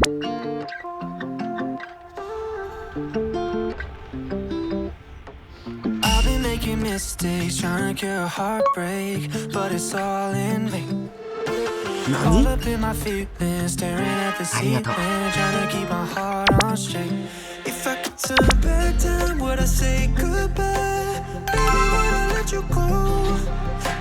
I've been making mistakes trying to cure a heartbreak, but it's all in vain. All up in my feelings, staring at the ceiling, trying to keep my heart on straight. If I could turn back time, would I say goodbye? Baby, would I let you go?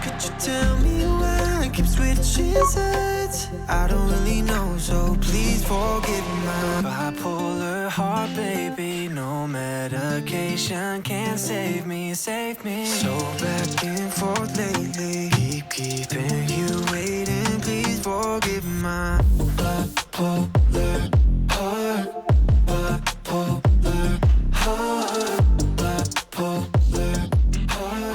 Could you tell me why I keep switching sides? I don't really know, so please forgive my bipolar heart, baby. No medication can save me, save me. So back and forth lately, keep keeping you waiting. Please forgive my bipolar heart, bipolar heart, bipolar heart.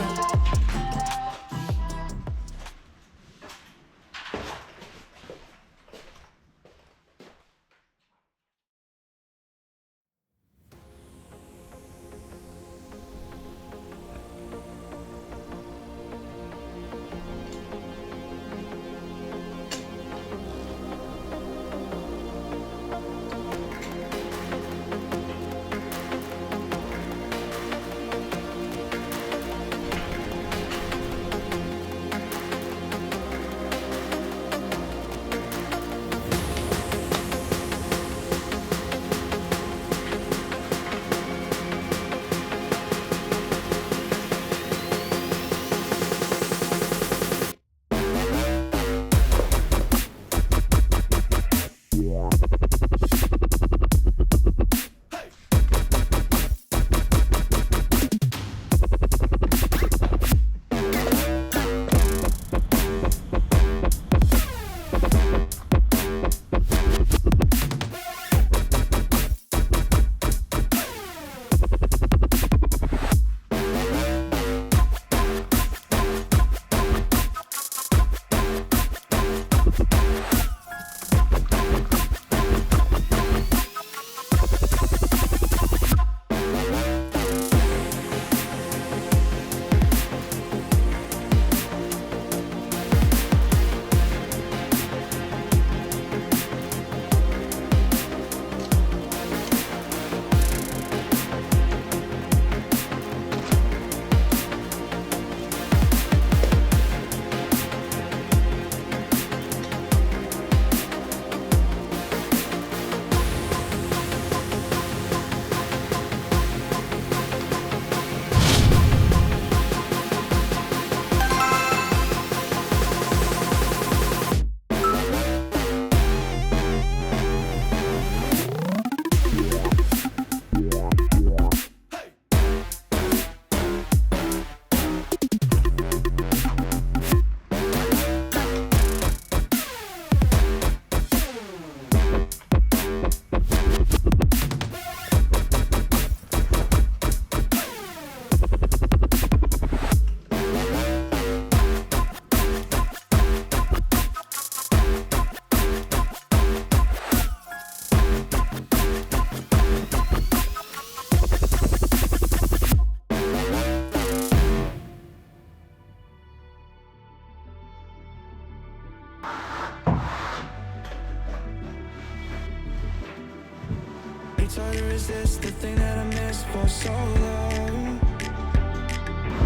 Tell you, is this the thing that I missed for so long?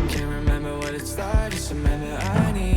Can't remember what it's like, just remember I need